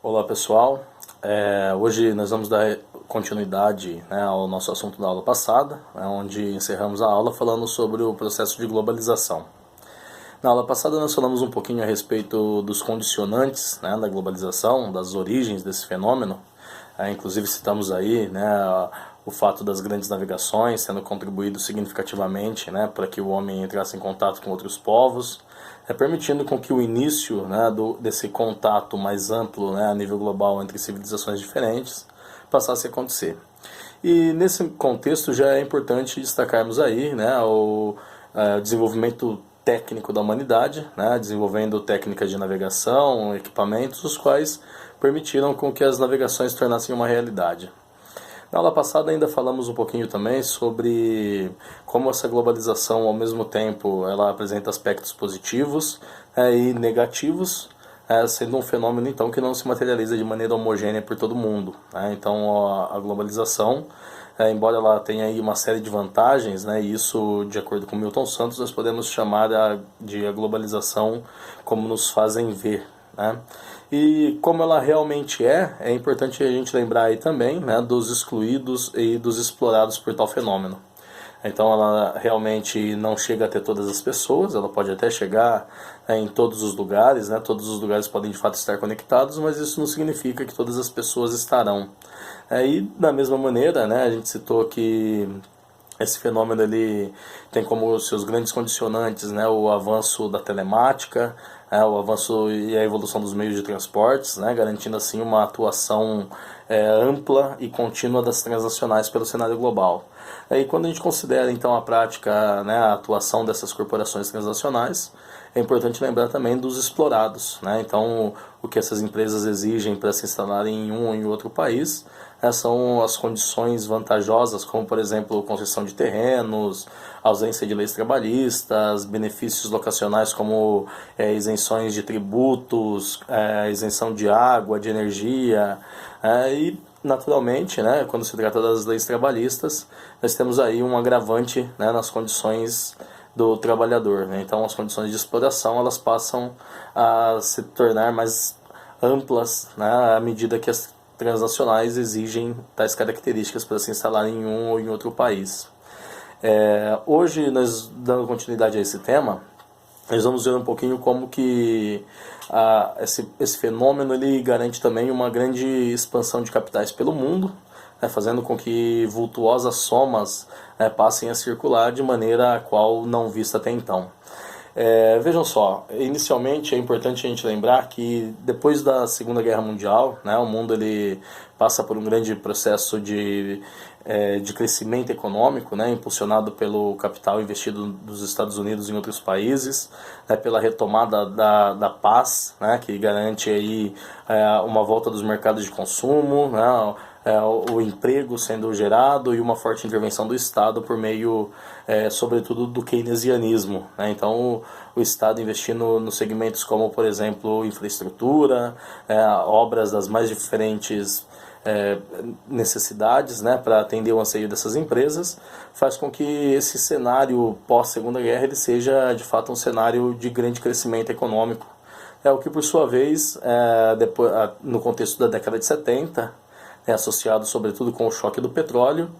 Olá pessoal, hoje nós vamos dar continuidade, ao nosso assunto da aula passada, onde encerramos a aula falando sobre o processo de globalização. Na aula passada nós falamos um pouquinho a respeito dos condicionantes, da globalização, das origens desse fenômeno. Inclusive citamos aí o fato das grandes navegações tendo contribuído significativamente para que o homem entrasse em contato com outros povos, permitindo com que o início desse contato mais amplo a nível global entre civilizações diferentes passasse a acontecer. E nesse contexto já é importante destacarmos aí o desenvolvimento técnico da humanidade, desenvolvendo técnicas de navegação, equipamentos, os quais permitiram com que as navegações se tornassem uma realidade. Na aula passada ainda falamos um pouquinho também sobre como essa globalização, ao mesmo tempo, ela apresenta aspectos positivos e negativos, sendo um fenômeno então que não se materializa de maneira homogênea por todo mundo. Então a globalização, embora ela tenha aí uma série de vantagens, e isso, de acordo com Milton Santos, nós podemos chamar de a globalização como nos fazem ver. E como ela realmente é importante a gente lembrar aí também dos excluídos e dos explorados por tal fenômeno. Então ela realmente não chega a ter todas as pessoas, ela pode até chegar em todos os lugares, todos os lugares podem de fato estar conectados, mas isso não significa que todas as pessoas estarão. E da mesma maneira, a gente citou que esse fenômeno ele tem como seus grandes condicionantes o avanço da telemática, o avanço e a evolução dos meios de transportes, garantindo assim uma atuação ampla e contínua das transnacionais pelo cenário global. E quando a gente considera então a prática, a atuação dessas corporações transnacionais, é importante lembrar também dos explorados. Então, o que essas empresas exigem para se instalarem em um ou em outro país são as condições vantajosas, como, por exemplo, concessão de terrenos, ausência de leis trabalhistas, benefícios locacionais como isenções de tributos, isenção de água, de energia, e, naturalmente, quando se trata das leis trabalhistas, nós temos aí um agravante nas condições do trabalhador. Então as condições de exploração elas passam a se tornar mais amplas à medida que as transnacionais exigem tais características para se instalar em um ou em outro país. Hoje, nós dando continuidade a esse tema, nós vamos ver um pouquinho como que esse fenômeno ele garante também uma grande expansão de capitais pelo mundo, fazendo com que vultuosas somas passem a circular de maneira a qual não vista até então. Vejam só, inicialmente é importante a gente lembrar que depois da Segunda Guerra Mundial, o mundo ele passa por um grande processo de crescimento econômico, impulsionado pelo capital investido dos Estados Unidos em outros países, pela retomada da paz, que garante aí uma volta dos mercados de consumo, o emprego sendo gerado e uma forte intervenção do Estado por meio, sobretudo, do keynesianismo. Então, o Estado investindo nos segmentos como, por exemplo, infraestrutura, obras das mais diferentes necessidades para atender o anseio dessas empresas, faz com que esse cenário pós-Segunda Guerra ele seja, de fato, um cenário de grande crescimento econômico. O que, por sua vez, depois, no contexto da década de 70, associado sobretudo com o choque do petróleo,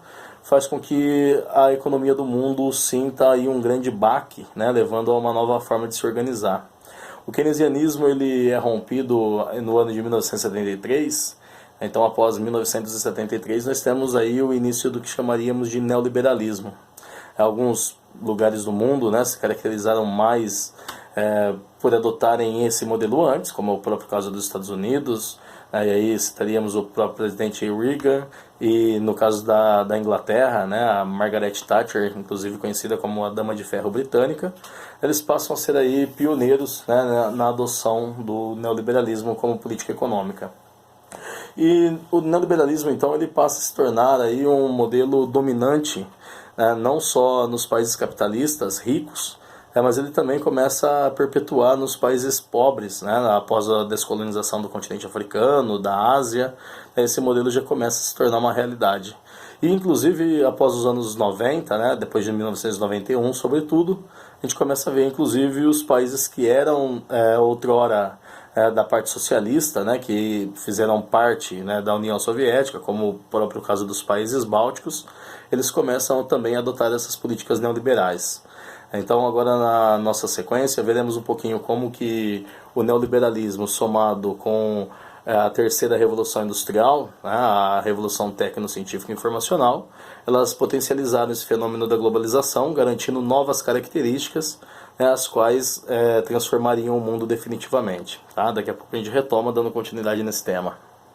faz com que a economia do mundo sinta aí um grande baque, levando a uma nova forma de se organizar. O keynesianismo ele é rompido no ano de 1973, então após 1973 nós temos aí o início do que chamaríamos de neoliberalismo. Alguns lugares do mundo se caracterizaram mais por adotarem esse modelo antes, como o próprio caso dos Estados Unidos. E aí citaríamos o próprio presidente Reagan e no caso da Inglaterra, a Margaret Thatcher, inclusive conhecida como a Dama de Ferro britânica, eles passam a ser aí pioneiros na adoção do neoliberalismo como política econômica. E o neoliberalismo então ele passa a se tornar aí um modelo dominante, não só nos países capitalistas ricos, mas ele também começa a perpetuar nos países pobres, após a descolonização do continente africano, da Ásia, esse modelo já começa a se tornar uma realidade. E inclusive após os anos 90, depois de 1991 sobretudo, a gente começa a ver inclusive os países que eram outrora da parte socialista, né, que fizeram parte, né, da União Soviética, como o próprio caso dos países bálticos, eles começam também a adotar essas políticas neoliberais. Então agora na nossa sequência veremos um pouquinho como que o neoliberalismo somado com a terceira revolução industrial, né, a revolução tecnocientífica e informacional, elas potencializaram esse fenômeno da globalização, garantindo novas características, né, as quais transformariam o mundo definitivamente. Tá? Daqui a pouco a gente retoma dando continuidade nesse tema.